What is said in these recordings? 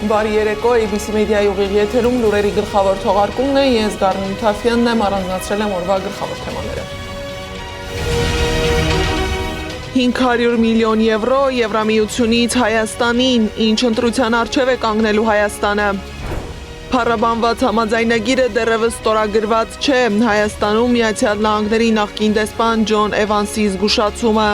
Բարի երեկո, ABC Media-ի ուղիղ եթերում լուրերի գլխավոր թողարկումն է, ես Գառնիկ Թաֆյանն եմ, առանձնացրել եմ օրվա գլխավոր թեմաները։ 500 միլիոն եվրո Եվրամիությունից Հայաստանին, ինչ ընտրության առջև է կանգնելու Հայաստանը։ Փառաբանված համաձայնագիրը դեռևս ստորագրված չէ, Հայաստանում Միացյալ Նահանգների նախկին դեսպան Ջոն Էվանսի զգուշացումը։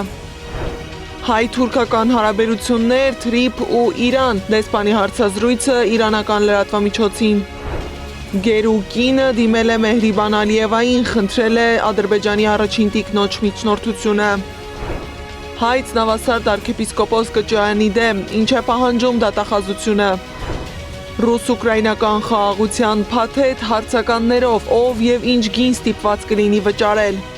Հայ-թուրքական հարաբերություններ, Թրիփ ու Իրան, դեսպանի հարցազրույցը իրանական լրատվամիջոցին։ Գերու կինը դիմել է Մեհրիբան Ալիևային, խնդրել է Ադրբեջանի առաջին տիկնոջ միջնորդությունը։ Հայց նավասարդ arczepiskopos Կճոյանի դեմ, ինչ է պահանջում դատախազությունը։ Ռուս-ուկրաինական խաղաղության փաթեթ հարցականներով, ով եւ ինչ գին ստիպված կլինի վճարել։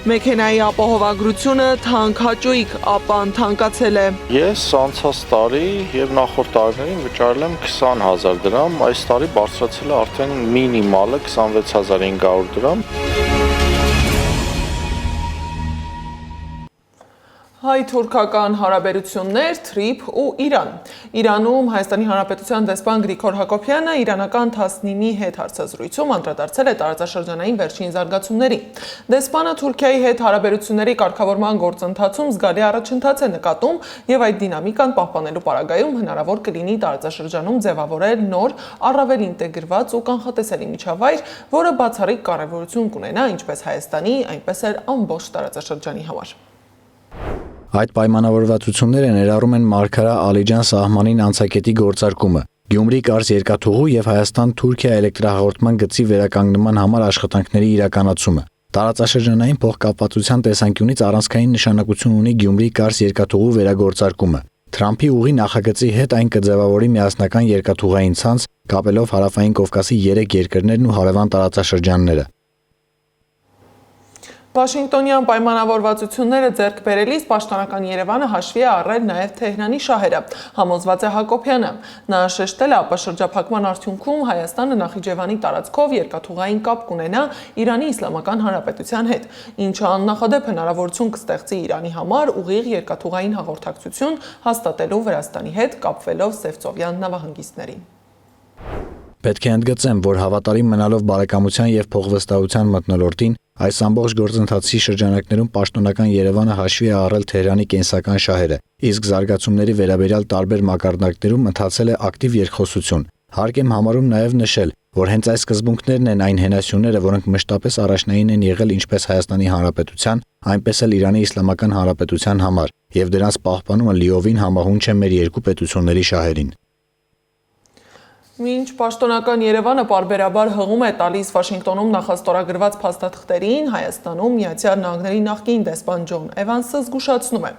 Մեքենայի ապահովագրությունը թանկ հաճույք, ապան թանկացել է։ Ես անցած տարի եւ նախորդ տարիներին վճարել եմ 20,000 դրամ, այս տարի բարձրացել է արդեն մինիմալը 26,500 դրամ։ Հայ-թուրքական հարաբերություններ, Թրիփ ու Իրան։ Իրանում Հայաստանի Հանրապետության դեսպան Գրիգոր Հակոբյանը իրանական Թասնիմի հետ հարցազրույցում անդրադարձել է տարածաշրջանային վերջին զարգացումներին։ Դեսպանը Թուրքիայի հետ հարաբերությունների կարգավորման գործընթացում զգալի առաջընթաց է նկատում եւ այդ դինամիկան պահպանելու պարագայում հնարավոր կլինի տարածաշրջանում ձևավորել նոր, առավել ինտեգրված ու կանխատեսելի միջավայր, որը բացառիկ կարևորություն կունենա ինչպես Հայաստանի, այնպես էլ ամբողջ տարածաշրջանի համար։ Այդ պայմանավորվածությունները ներառում են Մարգարա-Ալիջան սահմանին անցակետի գործարկումը, Գյումրի-Կարս երկաթուղու եւ Հայաստան-Թուրքիա էլեկտրահաղորդման գծի վերականգնման համար աշխատանքների իրականացումը։ Տարածաշրջանային փոխկապվածության տեսանկյունից առանցքային նշանակություն ունի Գյումրի-Կարս երկաթուղու վերագործարկումը։ Թրամփի ուղի նախագծի հետ այն կձևավորի միասնական երկաթուղային ցանց, կապելով Հարավային Կովկասի 3 երկրներն ու հարևան տարածաշրջանները։ Վաշինգտոնյան պայմանավորվածությունները ձեռք բերելիս պաշտոնական Երևանը հաշվի է առել նաև Թեհրանի շահերը, համոզված է Հակոբյանը։ Նա շեշտել է ԱՊՇ շրջափակման արդյունքում Հայաստանը Նախիջևանի տարածքով երկաթուղային կապ կունենա Իրանի Իսլամական Հանրապետության հետ, ինչը աննախադեպ հնարավորություն կստեղծի Իրանի համար ուղիղ երկաթուղային հաղորդակցություն հաստատելու Վրաստանի հետ կապվելով Սևծովյան նավահանգիստներին։ Պետք է ընդգծեմ, որ հավատարիմ մնալով բարեկամության եւ փոխվստահության մթնոլորտին, այս ամբողջ գործընթացի շրջանակներում պաշտոնական Երևանը հաշվի է առել Թեհրանի կենսական շահերը, իսկ զարգացումների վերաբերյալ տարբեր մակարդակներում ընթացել է ակտիվ երկխոսություն։ Հարկ եմ համարում նաեւ նշել, որ հենց այս սկզբունքներն են այն հենասյուները, որոնք մշտապես առաջնային են եղել ինչպես Հայաստանի Հանրապետության, այնպես էլ Իրանի Իսլամական Հանրապետության համար, եւ դրանց պահպանումը լիովին համահունչ է մեր երկու պետությունների շահերին։ Մինչ պաշտոնական Երևանը պարբերաբար հղում է տալիս Վաշինգտոնում նախաստորագրված փաստաթղթերին, Հայաստանում Միացյալ Նահանգների նախկին դեսպան Ջոն Էվանսը զգուշացնում է,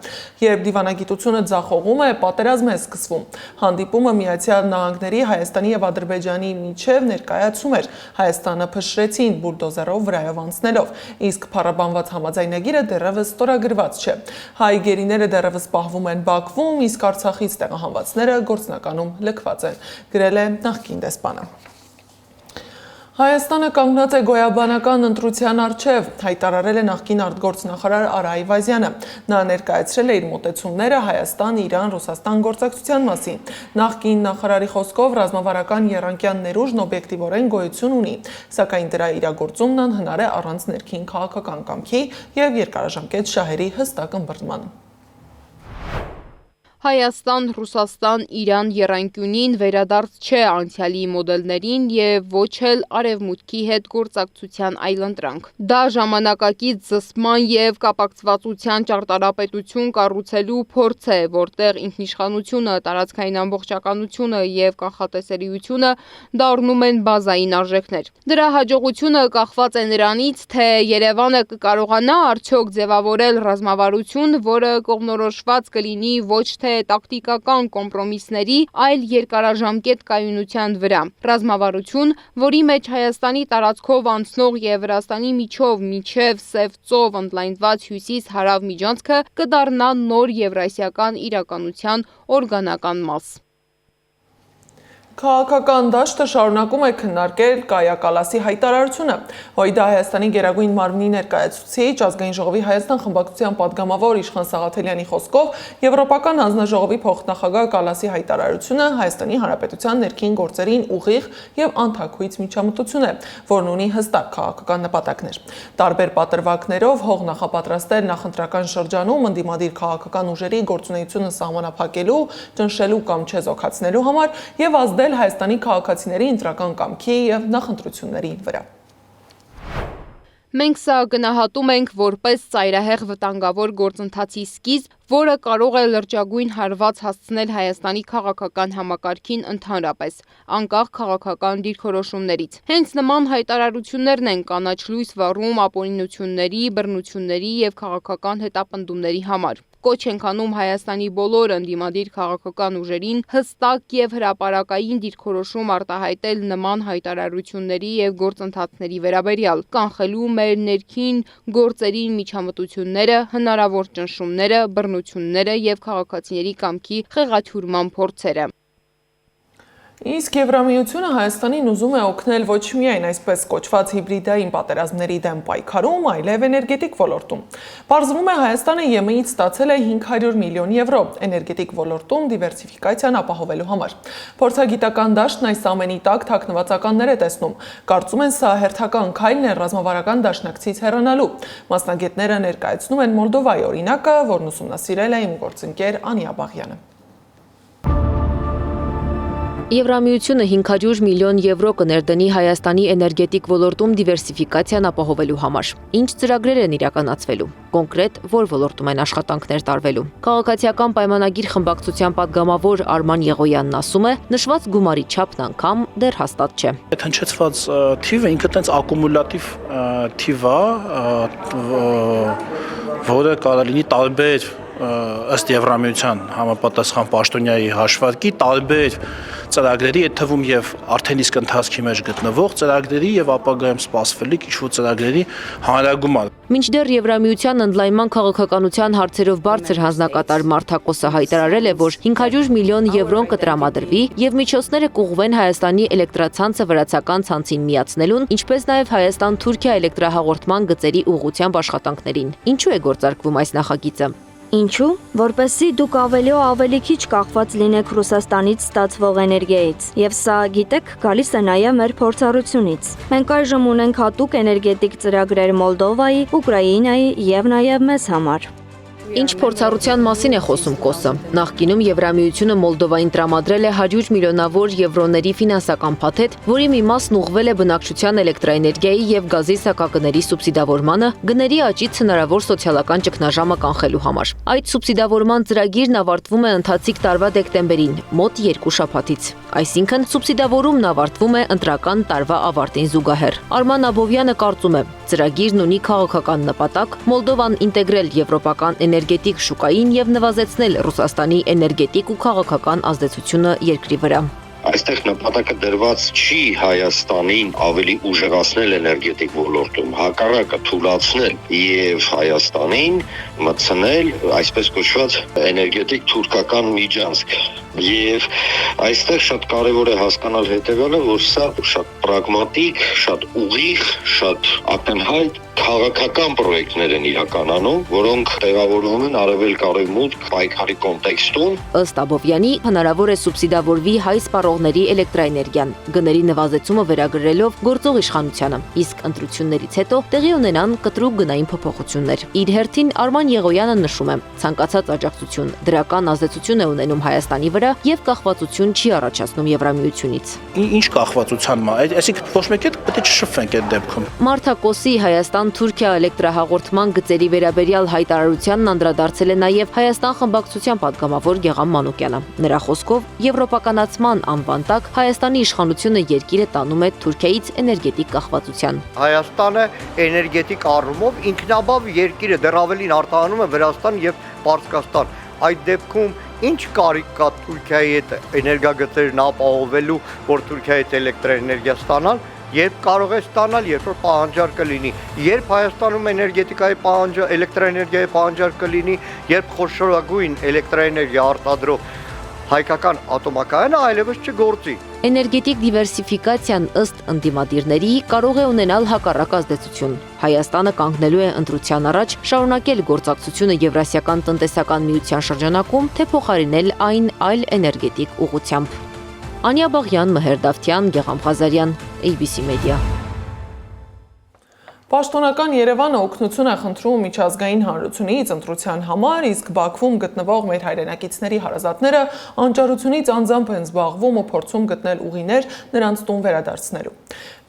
երբ դիվանագիտությունը ձախողում է, պատերազմ է սկսվում։ Հանդիպումը Միացյալ Նահանգների, Հայաստանի եւ Ադրբեջանի միջև ներկայացում էր, Հայաստանը փշրեցին բուլդոզերով վրայով անցնելով, իսկ փառաբանված համաձայնագիրը դեռևս ստորագրված չէ։ Հայ գերիները դեռևս պահվում են Բաքվում, իսկ Արցախից տեղահանվածները գործնականում լքված են, գրել է նախկին դեսպանը։ Հայաստանը կանգնած է գոյաբանական ընտրության առջև, հայտարարել է նախկին արտգործնախարար Արա Այվազյանը։ Նա ներկայացրել է իր մոտեցումները Հայաստան-Իրան-Ռուսաստան գործակցության մասին։ Նախկին նախարարի խոսքով ռազմավարական եռանկյան ներուժն օբյեկտիվորեն գոյություն ունի, սակայն դրա իրագործումն անհնար է առանց ներքին քաղաքական կամքի եւ երկարաժամկետ շահերի հստակ ըմբռնման։ Հայաստան, Ռուսաստան, Իրան եռանկյունին վերադարձ չէ անցյալի մոդելներին եւ ոչ էլ արևմուտքի հետ գործակցության այլընտրանք։ Դա ժամանակակից զսպման եւ կապակցվածության ճարտարապետություն կառուցելու փորձ է, որտեղ ինքնիշխանությունը, տարածքային ամբողջականությունը եւ կանխատեսելիությունը դառնում են բազային արժեքներ։ Դրա հաջողությունը կախված է նրանից, թե Երևանը կկարողանա արդյոք ձևավորել ռազմավարություն, որը կողմնորոշված կլինի ոչ թե տակտիկական կոմպրոմիսների, այլ երկարաժամկետ կայունության վրա։ Ռազմավարություն, որի մեջ Հայաստանի տարածքով անցնող եւ Վրաստանի միջով մինչև Սև ծով ընդլայնված հյուսիս-հարավ միջանցքը կդառնա նոր եվրասիական իրականության օրգանական մաս։ Քաղաքական դաշտը շարունակում է քննարկել Կայա Կալասի հայտարարությունը։ ՀՅԴ Հայաստանի Գերագույն մարմնի ներկայացուցիչ Ազգային ժողովի Հայաստան խմբակցության падգամավոր Իշխան Սաղաթելյանի խոսքով Եվրոպական հանձնաժողովի փոխնախագահ Կալասի հայտարարությունը Հայաստանի Հանրապետության ներքին գործերին ուղիղ եւ անթաքույց միջամտություն է, որն ունի հստակ քաղաքական նպատակներ։ Տարբեր պատրվակներով հող նախապատրաստել նախընտրական շրջանում ընդդիմադիր քաղաքական ուժերի գործունեությունը սահմանափակելու, ճնշելու կամ չեզոքացնելու համար եւ ազդել Հայաստանի քաղաքացիների ընտրական կամքի եւ նախընտրությունների վրա։ Մենք սա գնահատում ենք որպես ծայրահեղ վտանգավոր գործընթացի սկիզբ, որը կարող է լրջագույն հարված հասցնել Հայաստանի քաղաքական համակարգին ընդհանրապես, անկախ քաղաքական դիրքորոշումներից։ Հենց նման հայտարարություններն են կանաչ լույս վառում ապօրինությունների, բռնությունների եւ քաղաքական հետապնդումների համար։ Կոչ ենք անում Հայաստանի բոլոր ընդդիմադիր քաղաքական ուժերին հստակ եւ հրապարակային դիրքորոշում արտահայտել նման հայտարարությունների եւ գործընթացների վերաբերյալ, կանխելու մեր ներքին գործերին միջամտությունները, հնարավոր ճնշումները, բռնությունները եւ քաղաքացիների կամքի խեղաթյուրման փորձերը։ Իսկ Եվրամիությունը Հայաստանին ուզում է օգնել ոչ միայն այսպես կոչված հիբրիդային պատերազմների դեմ պայքարում, այլև էներգետիկ ոլորտում։ Պարզվում է Հայաստանը ԵՄ-ից ստացել է 500 միլիոն եվրո էներգետիկ ոլորտում դիվերսիֆիկացիան ապահովելու համար։ Փորձագիտական դաշտն այս ամենի տակ թաքնվածականներ է տեսնում։ Կարծում են սա հերթական քայլն է ռազմավարական դաշնակցից հեռանալու։ Մասնագետները ներկայացնում են Մոլդովայի օրինակը, որն ուսումնասիրել է իմ գործընկեր Անիա Բաղյանը։ Եվրամիությունը 500 միլիոն եվրո կներդնի Հայաստանի էներգետիկ ոլորտում դիվերսիֆիկացիան ապահովելու համար։ Ինչ ծրագրեր են իրականացվելու։ Կոնկրետ որ ոլորտում են աշխատանքներ տարվելու։ Քաղաքացիական պայմանագիր խմբակցության падգամավոր Արման Եղոյանն ասում է, նշված գումարի չափն անգամ դեռ հաստատ չէ։ Այդ հնչեցված թիվը ինքը տենց ակումուլատիվ թիվ է, որը կարող լինի տարբեր ըստ Եվրամիության համապատասխան պաշտոնյայի հաշվարկի տարբեր ծրագրերի, այդ թվում եւ արդեն իսկ ընթացքի մեջ գտնվող ծրագրերի եւ ապագայում սպասվելիք ինչ-որ ծրագրերի հանրագումար։ Մինչդեռ Եվրամիության ընդլայնման քաղաքականության հարցերով բարձր հանձնակատար Մարտակոսը հայտարարել է, որ 500 միլիոն եվրոն կտրամադրվի եւ միջոցները կուղղվեն Հայաստանի էլեկտրացանցը վրացական ցանցին միացնելուն, ինչպես նաեւ Հայաստան-Թուրքիա էլեկտրահաղորդման գծերի ուղղությամբ աշխատանքներին։ Ինչու է գործարկվում այս նախագիծը։ Ինչու՞, որպեսզի դուք ավելի ու ավելի քիչ կախված լինեք Ռուսաստանից ստացվող էներգիայից։ Եվ սա, գիտեք, գալիս է նաև մեր փորձառությունից։ Մենք այժմ ունենք հատուկ էներգետիկ ծրագրեր Մոլդովայի, Ուկրաինայի եւ նաև մեզ համար։ Ինչ փորձառության մասին է խոսում Կոսը։ Նախկինում Եվրամիությունը Մոլդովային տրամադրել է 100 միլիոնավոր եվրոների ֆինանսական փաթեթ, որի մի մասն ուղղվել է բնակչության էլեկտրաէներգիայի եւ գազի սակագների սուբսիդավորմանը, գների աճից հնարավոր սոցիալական ճգնաժամը կանխելու համար։ Այդ սուբսիդավորման ծրագիրն ավարտվում է ընթացիկ տարվա դեկտեմբերին, մոտ 2 շաբաթից։ Այսինքն սուբսիդավորումն ավարտվում է ընտրական տարվա ավարտին զուգահեռ։ Արման Աբովյանը կարծում է, ծրագիրն ունի քաղաքական նպատակ Մոլդովան ինտեգրել եվրոպական էներգետիկ շուկային եւ նվազեցնել Ռուսաստանի էներգետիկ ու քաղաքական ազդեցությունը երկրի վրա։ Այստեղ նպատակը դրված չի Հայաստանին ավելի ուժեղացնել էներգետիկ ոլորտում, հակառակը թույլատրել եւ Հայաստանին մտցնել այսպես կոչված էներգետիկ թուրքական միջանցք։ Եվ այստեղ շատ կարևոր է հասկանալ հետևյալը, որ սա շատ պրագմատիկ, շատ ուղիղ, շատ ակնհայտ քաղաքական պրոյեկտներ են իրականանում, որոնք տեղավորվում են արևելք-արևմուտք պայքարի կոնտեքստում։ Ըստ Աբովյանի, հնարավոր է սուբսիդավորվի հայ սպառողների էլեկտրաէներգիան, գների նվազեցումը վերագրելով գործող իշխանությանը, իսկ ընտրություններից հետո տեղի ունենան կտրուկ գնային փոփոխություններ։ Իր հերթին Արման Եղոյանը նշում է, ցանկացած աջակցություն դրական ազդեցություն է ունենում Հայաստանի վրա եւ կախվածություն չի առաջացնում Եվրամիությունից։ Ինչ կախվածության մա, այսինքն ոչ մեկ հետ պետք է չշփվենք այդ դեպքում։ Մարտակոսի Հայաստան-Թուրքիա էլեկտրահաղորդման գծերի վերաբերյալ հայտարարությանն անդրադարձել է նաև Հայաստան խմբակցության падգամավոր Գեղամ Մանուկյանը։ Նրա խոսքով եվրոպականացման անվան տակ Հայաստանի իշխանությունը երկիրը տանում է Թուրքիայից էներգետիկ կախվածության։ Հայաստանը էներգետիկ առումով ինքնաբավ երկիր է, դեռ ավելին արտահանում է Վրաստան եւ Պարսկաստան։ Այդ դեպքում ինչ կարիք կա Թուրքիայի հետ էներգագծերն ապահովելու, որ Թուրքիայից էլեկտրաէներգիա ստանալ, երբ կարող է ստանալ, երբ որ պահանջարկը լինի, երբ Հայաստանում էներգետիկայի էլեկտրաէներգիայի պահանջարկը լինի, երբ խոշորագույն էլեկտրաէներգիա արտադրող հայկական ատոմակայանը այլևս չգործի։ Էներգետիկ դիվերսիֆիկացիան ըստ ընդդիմադիրների կարող է ունենալ հակառակ ազդեցություն։ Հայաստանը կանգնելու է ընտրության առաջ շարունակել գործակցությունը Եվրասիական տնտեսական միության շրջանակում, թե փոխարինել այն այլ էներգետիկ ուղղությամբ։ Անիա Բաղյան, Մհեր Դավթյան, Գեգամ Ղազարյան, ABC Media։ Պաշտոնական Երևանը օգնություն է խնդրում միջազգային հանրությունից ընտրության համար, իսկ Բաքվում գտնվող մեր հայրենակիցների հարազատները անճարությունից անձամբ են զբաղվում ու փորձում գտնել ուղիներ նրանց տուն վերադարձնելու։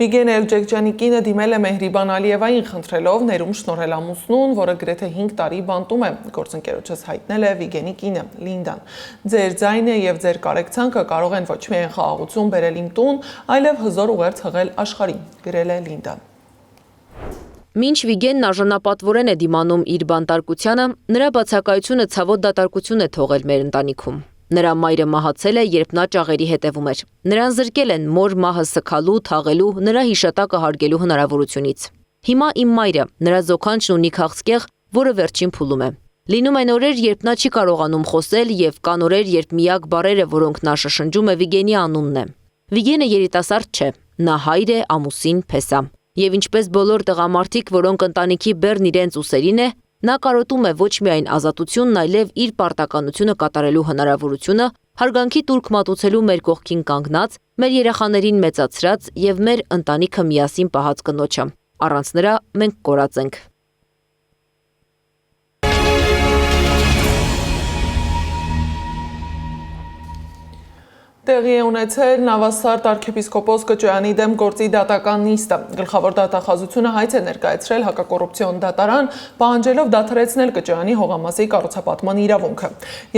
Վիգեն Էլջեքջյանի կինը դիմել է Մեհրիբան Ալիևային խնդրելով ներում շնորհել ամուսնուն, որը գրեթե 5 տարի բանտում է, գործընկերոջս հայտնել է Վիգենի կինը Լինդան։ Ձեր ձայնը եւ ձեր կարեկցանքը կարող են ոչ միայն խաղաղություն բերել իմ տուն, այլև հզոր ուղերձ հղել աշխարհին, գրել է Լինդան։ Մինչ Վիգենն արժանապատվորեն է դիմանում իր բանտարկությանը, նրա բացակայությունը ցավոտ դատարկություն է թողել մեր ընտանիքում։ Նրա մայրը մահացել է, երբ նա ճաղերի հետևում էր։ Նրան զրկել են մոր մահը սգալու, թաղելու, նրա հիշատակը հարգելու հնարավորությունից։ Հիմա իմ մայրը, նրա զոքանչն ունի քաղցկեղ, որը վերջին փուլում է։ Լինում են օրեր, երբ նա չի կարողանում խոսել, եւ կան օրեր, երբ միակ բառերը, որոնք նա շշնջում է, Վիգենի անունն է։ Վիգենը երիտասարդ չէ, նա հայր է, ամուսին, փեսա։ Եվ ինչպես բոլոր տղամարդիկ, որոնք ընտանիքի բեռն իրենց ուսերին է, նա կարոտում է ոչ միայն ազատությունն, այլև իր պարտականությունը կատարելու հնարավորությունը, հարգանքի տուրք մատուցելու մեր կողքին կանգնած, մեր երեխաներին մեծացրած եւ մեր ընտանիքը միասին պահած կնոջը։ Առանց նրա մենք կորած ենք։ Տեղի է ունեցել Նավասարդ arczepiskopos Կճոյանի դեմ գործի դատական նիստը։ Գլխավոր դատախազությունը հայց է ներկայացրել հակակոռուպցիոն դատարան, պահանջելով դադարեցնել Կճոյանի հողամասի կառուցապատման իրավունքը։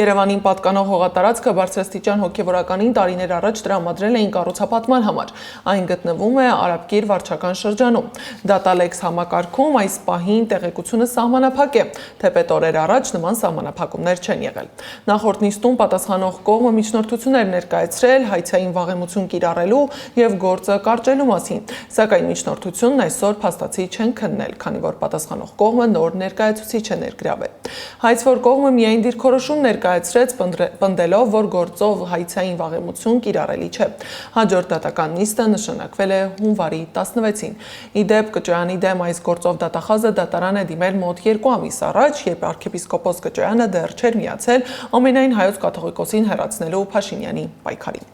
Երևանին պատկանող հողատարածքը բարձրաստիճան հոգևորականին տարիներ առաջ տրամադրել էին կառուցապատման համար։ Այն գտնվում է Արաբկիր վարչական շրջանում։ Դատալեքս համակարգում այս պահին տեղեկությունը սահմանափակ է, թեպետ օրեր առաջ նման սահմանափակումներ չեն եղել։ Նախորդ նիստում պատասխանող կողմը միջնորդություններ ներկայացրել հայցային վաղեմություն կիրառելու եւ գործը կարճելու մասին, սակայն միջնորդությունն այսօր փաստացի չեն քննել, քանի որ պատասխանող կողմը նոր ներկայացուցիչ է ներգրավել։ Հայցվոր կողմը միայն դիրքորոշում ներկայացրեց, պնդելով, որ գործով հայցային վաղեմություն կիրառելի չէ։ Հաջորդ դատական նիստը նշանակվել է հունվարի 16-ին։ Իդեպ Կճոյանի դեմ այս գործով դատախազը դատարան է դիմել մոտ 2 ամիս առաջ, երբ arczepiskopos Կճոյանը դեռ չէր միացել ամենայն հայոց կաթողիկոսին հեռացնելու Փաշինյանի պայքարին։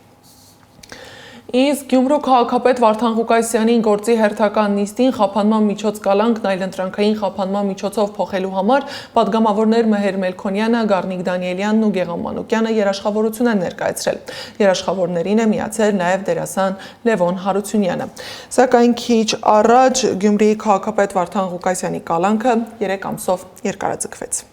Իսկ Գյումրու քաղաքապետ Վարդան Ղուկասյանին գործի հերթական նիստին խափանման միջոց կալանքն այլընտրանքային խափանման միջոցով փոխելու համար պատգամավորներ Մհեր Մելքոնյանը, Գառնիկ Դանիելյանն ու Գեգամ Մանուկյանը երաշխավորություն են ներկայացրել։ Երաշխավորներին է միացել նաև դերասան Լևոն Հարությունյանը։ Սակայն քիչ առաջ Գյումրիի քաղաքապետ Վարդան Ղուկասյանի կալանքը 3 ամսով երկարաձգվեց։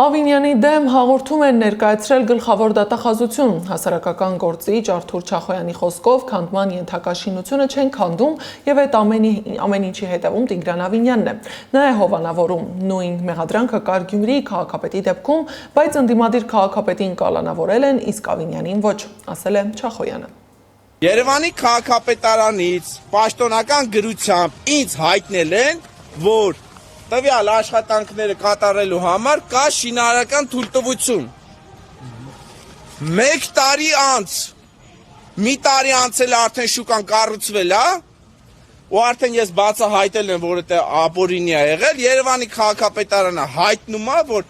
Ավինյանի դեմ հաղորդում են ներկայացրել գլխավոր դատախազություն։ Հասարակական գործիչ Արթուր Չախոյանի խոսքով քանդման ենթակաշինությունը չեն քանդում եւ այդ ամեն ինչի հետևում Տիգրան Ավինյանն է։ Նա է հովանավորում։ Նույն մեղադրանքը կար Գյումրիի քաղաքապետի դեպքում, բայց ընդդիմադիր քաղաքապետին կալանավորել են, իսկ Ավինյանին ոչ, ասել է Չախոյանը։ Երևանի քաղաքապետարանից պաշտոնական գրությամբ ինձ հայտնել են, որ տվյալ աշխատանքները կատարելու համար կա շինարարական թույլտվություն։ 1 տարի անց, մի տարի անցել արդեն շուկան կառուցվել է, ու արդեն ես բացահայտել եմ, որ դա ապօրինի է եղել, Երևանի քաղաքապետարանը հայտնում է, որ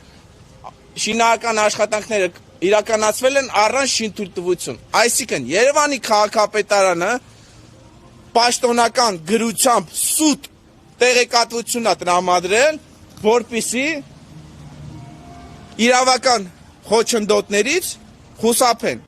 շինարարական աշխատանքները իրականացվել են առանց շինթույլտվություն։ Այսինքն Երևանի քաղաքապետարանը պաշտոնական գրությամբ սուտ տեղեկատվություն է տրամադրել, որպեսզի իրավական խոչընդոտներից խուսափեն։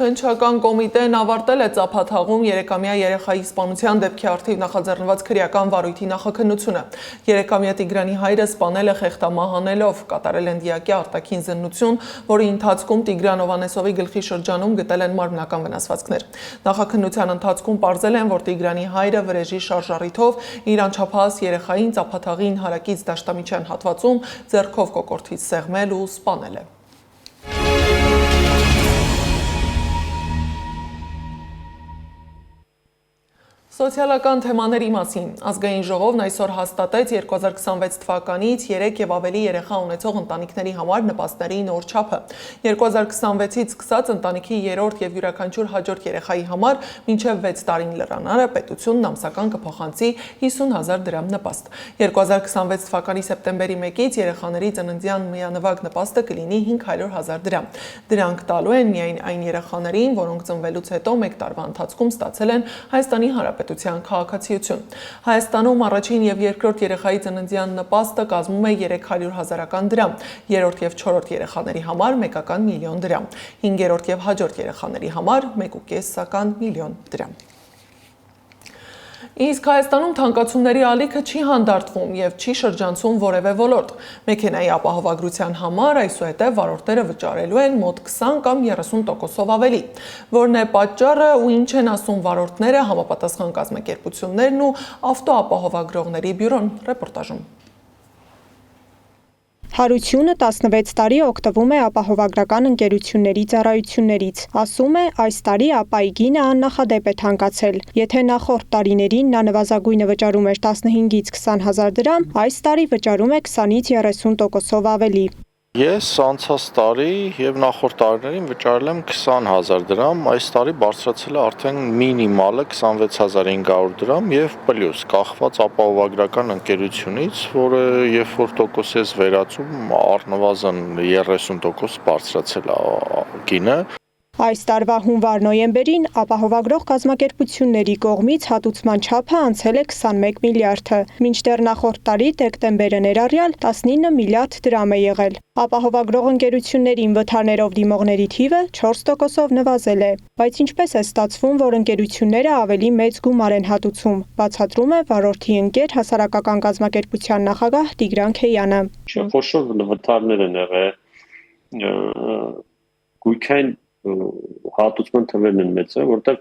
Քննչական կոմիտեն ավարտել է ծափաթաղում 3-ամյա երեխայի սպանության դեպքի առթիվ նախաձեռնված քրեական վարույթի նախաքննությունը։ 3-ամյա Տիգրանի հայրը սպանել է խեղդամահանելով, կատարել են դիակի արտաքին զննություն, որի ընթացքում Տիգրան Հովհաննեսովի գլխի շրջանում գտել են մարմնական վնասվածքներ։ Նախաքննության ընթացքում պարզել են, որ Տիգրանի հայրը վրեժի շարժառիթով իր անչափահաս երեխային ծափաթաղին հարակից դաշտամիջյան հատվածում ձեռքով կոկորդից սեղմել ու սպանել է։ Սոցիալական թեմաների մասին ազգային ժողովն այսօր հաստատեց 2026 թվականից 3 եւ ավելի երեխա ունեցող ընտանիքների համար նպաստների նոր չափը։ 2026-ից սկսած ընտանիքի երրորդ եւ յուրաքանչյուր հաջորդ երեխայի համար մինչեւ 6 տարին լրանալը պետությունն ամսական կփոխանցի 50,000 դրամ նպաստ։ 2026 թվականի սեպտեմբերի 1-ից երեխաների ծննդյան միանվագ նպաստը կլինի 500,000 դրամ։ Դրանք տալու են միայն այն երեխաներին, որոնք ծնվելուց հետո 1 տարվա ընթացքում ստացել են Հայաստանի Հանրապետության քաղաքացիություն։ Հայաստանում առաջին եւ երկրորդ երեխայի ծննդյան նպաստը կազմում է 300,000 դրամ, երրորդ եւ չորրորդ երեխաների համար 1 միլիոն դրամ, 5-րդ եւ հաջորդ երեխաների համար 1.5 միլիոն դրամ։ Իսկ Հայաստանում թանկացումների ալիքը չի հանդարտվում եւ չի շրջանցում որևէ ոլորտ։ Մեքենայի ապահովագրության համար այսուհետև վարորդները վճարելու են մոտ 20 կամ 30%-ով ավելի։ Որն է պատճառը ու ինչ են ասում վարորդները, համապատասխան կազմակերպություններն ու ավտոապահովագրողների բյուրոն ռեպորտաժում։ Հարությունը 16 տարի օգտվում է ապահովագրական ընկերությունների ծառայություններից։ Ասում է, այս տարի ապայի գինը աննախադեպ է թանկացել։ Եթե նախորդ տարիներին նա նվազագույնը վճարում էր 15-ից 20,000 դրամ, այս տարի վճարում է 20-ից 30%-ով ավելի։ Ես անցած տարի եւ նախորդ տարիներին վճարել եմ 20,000 դրամ, այս տարի բարձրացել է արդեն մինիմալը 26,500 դրամ եւ պլյուս կախված ապահովագրական ընկերությունից, որը երբ որ տոկոս ես վերացում, առնվազն 30% բարձրացել է գինը։ Այս տարվա հունվար-նոյեմբերին ապահովագրող կազմակերպությունների կողմից հատուցման չափը անցել է 21 միլիարդը, մինչդեռ նախորդ տարի դեկտեմբերը ներառյալ 19 միլիարդ դրամ է եղել։ Ապահովագրող ընկերություններին վթարներով դիմողների թիվը 4%-ով նվազել է, բայց ինչպես է ստացվում, որ ընկերությունները ավելի մեծ գումար են հատուցում, բացատրում է վարորդի ընկեր հասարակական կազմակերպության նախագահ Տիգրան Քեյանը։ Խոշոր վթարներ են եղել, գույքային հատուցման թվերն են մեծը, որտեղ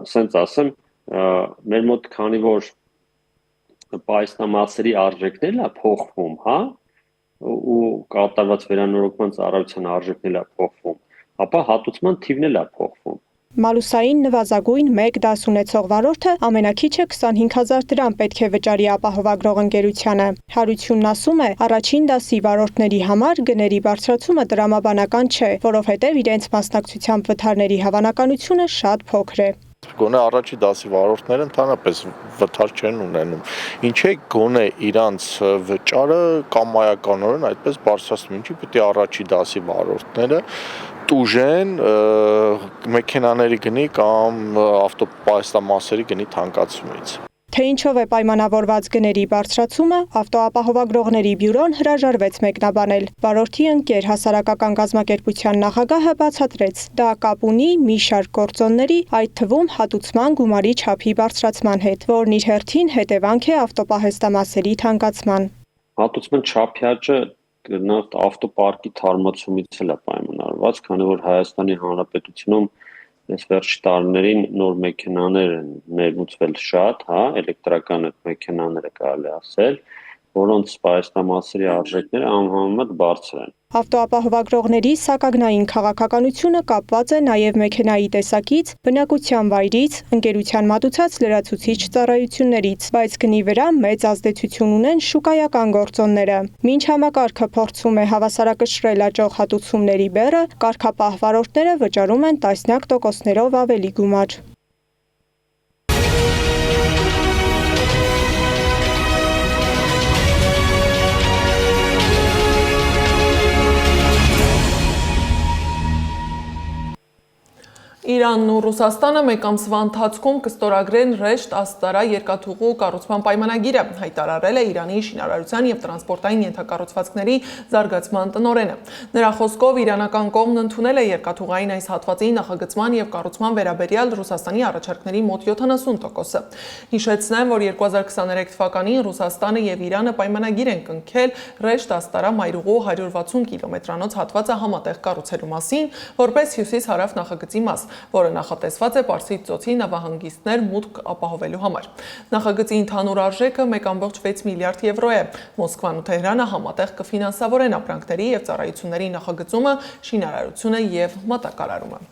սենց ասեմ, մեր մոտ քանի որ պայստամասերի արժեքներն է փոխվում, հա, ու կատարված վերանորոգման ծառայության արժեքներն է փոխվում, ապա հատուցման թիվն էլ է փոխվում։ Մալուսային նվազագույն 1 դաս ունեցող վարորդը ամենակիչը 25,000 դրամ պետք է վճարի ապահովագրող ընկերությանը։ Հարությունն ասում է, առաջին դասի վարորդների համար գների բարձրացումը տրամաբանական չէ, որովհետև իրենց մասնակցությամբ վթարների հավանականությունը շատ փոքր է։ Գոնե առաջի դասի վարորդները ընդհանրապես վթար չեն ունենում։ Ինչ է գոնե իրանց վճարը կամայականորեն այդպես բարձրացնում, ինչի պետք է առաջի դասի վարորդները տուժեն մեքենաների գնի կամ ավտոպայստամասերի գնի թանկացումից։ Թե ինչով է պայմանավորված գների բարձրացումը, ավտոապահովագրողների բյուրոն հրաժարվեց մեկնաբանել։ Վարորդի ընկեր հասարակական կազմակերպության նախագահը բացատրեց, դա կապ ունի մի շարք գործոնների, այդ թվում հատուցման գումարի չափի բարձրացման հետ, որն իր հերթին հետևանք է ավտոպահեստամասերի թանկացման։ Հատուցման չափի աճը նախ ավտոպարկի թարմացումից էլ է պայմանավորված, քանի որ Հայաստանի Հանրապետությունում այս վերջի տարիներին նոր մեքենաներ են ներմուծվել շատ, հա, էլեկտրական մեքենաները կարելի ասել, որոնց պայստամասերի արժեքները անհամեմատ բարձր են։ Ավտոապահովագրողների սակագնային քաղաքականությունը կապված է նաև մեքենայի տեսակից, բնակության վայրից, ընկերության մատուցած լրացուցիչ ծառայություններից, բայց գնի վրա մեծ ազդեցություն ունեն շուկայական գործոնները։ Մինչ համակարգը փորձում է հավասարակշռել աճող հատուցումների բեռը, կարգապահ վարորդները վճարում են տասնյակ տոկոսներով ավելի գումար։ Իրանն ու Ռուսաստանը մեկ ամսվա ընթացքում կստորագրեն Ռեշտ Աստարա երկաթուղու կառուցման պայմանագիրը, հայտարարել է Իրանի շինարարության և տրանսպորտային ենթակառուցվածքների զարգացման տնօրենը։ Նրա խոսքով իրանական կողմն ընդունել է երկաթուղային այս հատվածի նախագծման և կառուցման վերաբերյալ Ռուսաստանի առաջարկների մոտ 70%-ը։ Հիշեցնեմ, որ 2023 թվականին Ռուսաստանը և Իրանը պայմանագիր են կնքել Ռեշտ Աստարա մայրուղու 160 կիլոմետրանոց հատվածը համատեղ կառուցելու մասին, որպես հյուսիս-հարավ նախագծի մաս, որը նախատեսված է Պարսից ծոցի նավահանգիստներ մուտք ապահովելու համար։ Նախագծի ընդհանուր արժեքը 1.6 միլիարդ եվրո է։ Մոսկվան ու Թեհրանը համատեղ կֆինանսավորեն ապրանքների և ծառայությունների նախագծումը, շինարարությունը և մատակարարումը։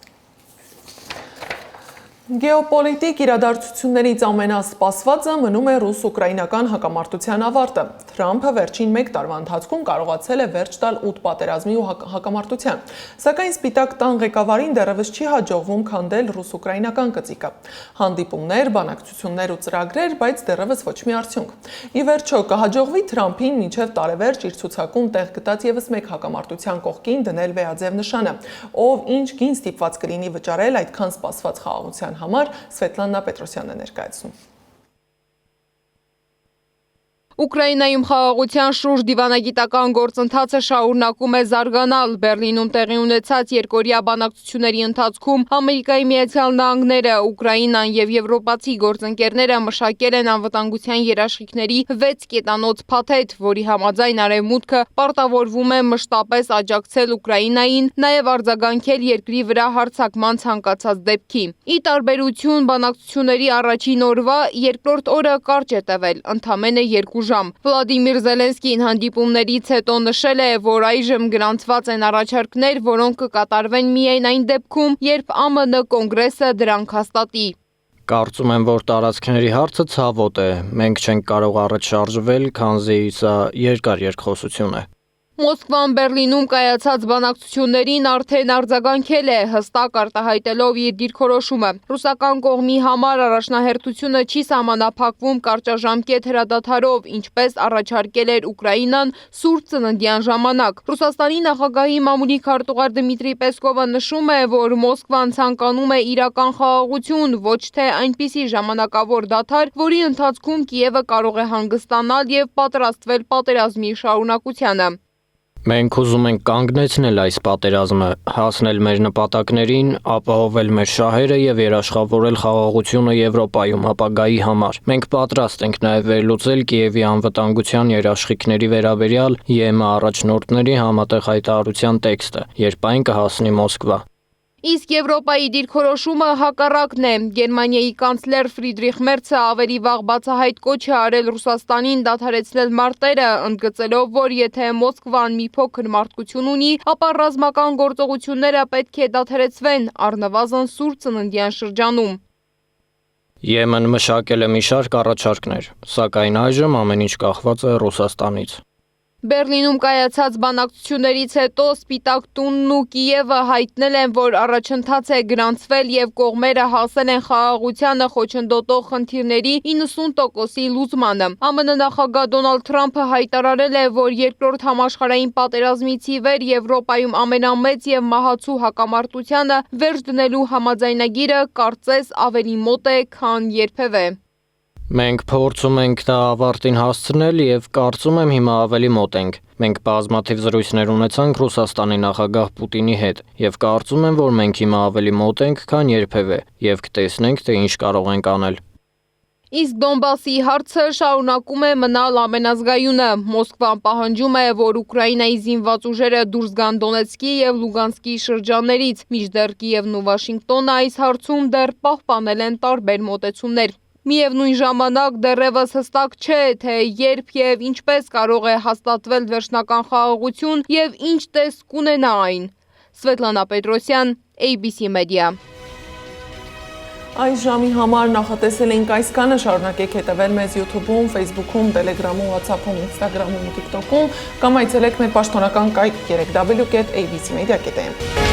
Գեոպոլիտիկ իրադարձություններից ամենասպասվածը մնում է ռուս-ուկրաինական հակամարտության ավարտը։ Թրամփը վերջին 1 տարվա ընթացքում կարողացել է վերջ տալ 8 պատերազմի ու հակամարտության, սակայն Սպիտակ տան ղեկավարին դեռևս չի հաջողվում քանդել ռուս-ուկրաինական կծիկը։ Հանդիպումներ, բանակցություններ ու ծրագրեր, բայց դեռևս ոչ մի արդյունք։ Ի վերջո կհաջողվի Թրամփին մինչև տարեվերջ իր ցուցակում տեղ գտած ևս 1 հակամարտության կողքին դնել վեաձև նշանը, ով ինչ գին ստիպված կլինի վճարել այդքան սպասված խաղաղության համար Սվետլանա Պետրոսյանն է ներկայացնում։ Ուկրաինայում խաղաղության շուրջ դիվանագիտական գործընթացը շարունակում է զարգանալ։ Բեռլինում տեղի ունեցած երկօրյա բանակցությունների ընթացքում Ամերիկայի Միացյալ Նահանգները, Ուկրաինան եւ եվրոպացի գործընկերները մշակել են անվտանգության երաշխիքների 6 կետանոց փաթեթ, որի համաձայն Արևմուտքը պարտավորվում է մշտապես աջակցել Ուկրաինային, նաեւ արձագանքել երկրի վրա հարձակման ցանկացած դեպքի։ Ի տարբերություն բանակցությունների առաջին օրվա, երկրորդ օրը կարճ է տևել, ընդամենը 2 ժամ։ Վլադիմիր Զելենսկին հանդիպումներից հետո նշել է, որ այժմ գրանցված են առաջարկներ, որոնք կկատարվեն միայն այն դեպքում, երբ ԱՄՆ կոնգրեսը դրանք հաստատի։ Կարծում եմ, որ տարածքների հարցը ցավոտ է։ Մենք չենք կարող առաջ շարժվել, քանզի սա երկար երկխոսություն է։ Մոսկվան Բեռլինում կայացած բանակցություններին արդեն արձագանքել է, հստակ արտահայտելով իր դիրքորոշումը։ Ռուսական կողմի համար առաջնահերթությունը չի սահմանափակվում կարճաժամկետ հրադադարով, ինչպես առաջարկել էր Ուկրաինան Սուրբ Ծննդյան ժամանակ։ Ռուսաստանի նախագահի մամուլի քարտուղար Դմիտրի Պեսկովը նշում է, որ Մոսկվան ցանկանում է իրական խաղաղություն, ոչ թե այնպիսի ժամանակավոր դադար, որի ընթացքում Կիևը կարող է հանգստանալ եւ պատրաստվել պատերազմի շարունակությանը։ Մենք ուզում ենք կանգնեցնել այս պատերազմը, հասնել մեր նպատակներին, ապահովել մեր շահերը եւ երաշխավորել խաղաղությունը Եվրոպայում ապագայի համար։ Մենք պատրաստ ենք նաեւ վերլուծել Կիևի անվտանգության երաշխիքների վերաբերյալ ԵՄ առաջնորդների համատեղ հայտարարության տեքստը, երբ այն կհասնի Մոսկվա։ Իսկ Եվրոպայի դիրքորոշումը հակառակն է։ Գերմանիայի կանցլեր Ֆրիդրիխ Մերցը ավելի վաղ բացահայտ կոչ է արել Ռուսաստանին դադարեցնել մարտերը, ընդգծելով, որ եթե Մոսկվան մի փոքր մարտկություն ունի, ապա ռազմական գործողությունները պետք է դադարեցվեն, առնվազն Սուրբ Ծննդյան շրջանում։ ԵՄ-ն մշակել է մի շարք առաջարկներ, սակայն այժմ ամեն ինչ կախված է Ռուսաստանից։ Բեռլինում կայացած բանակցություններից հետո Սպիտակ տունն ու Կիևը հայտնել են, որ առաջընթաց է գրանցվել եւ կողմերը հասել են խաղաղությանը խոչընդոտող խնդիրների 90%-ի լուծմանը։ ԱՄՆ նախագահ Դոնալդ Թրամփը հայտարարել է, որ երկրորդ համաշխարհային պատերազմից ի վեր Եվրոպայում ամենամեծ եւ մահացու հակամարտությանը վերջ դնելու համաձայնագիրը կարծես ավելի մոտ է, քան երբևէ։ Մենք փորձում ենք դա ավարտին հասցնել եւ կարծում եմ հիմա ավելի մոտ ենք։ Մենք բազմաթիվ զրույցներ ունեցանք Ռուսաստանի նախագահ Պուտինի հետ եւ կարծում եմ, որ մենք հիմա ավելի մոտ ենք, քան երբևէ եւ կտեսնենք, թե ինչ կարող ենք անել։ Իսկ Դոնբասի հարցը շարունակում է մնալ ամենազգայունը։ Մոսկվան պահանջում է, որ Ուկրաինայի զինված ուժերը դուրս գան Դոնեցկի եւ Լուգանսկի շրջաններից, մինչդեռ Կիևն ու Վաշինգտոնը այս հարցում դեռ պահպանել են տարբեր մոտեցումներ։ Միևնույն ժամանակ դեռևս հստակ չէ, թե երբ եւ ինչպես կարող է հաստատվել վերջնական խաղաղություն եւ ինչ տեսք կունենա այն։ Սվետլանա Պետրոսյան, ABC Media։ Այս ժամի համար նախատեսել ենք այսքանը, շարունակեք հետևել մեզ YouTube-ում, Facebook-ում, Telegram-ում, WhatsApp-ում, Instagram-ում ու TikTok-ում կամ այցելեք մեր պաշտոնական կայք www.abcmedia.am։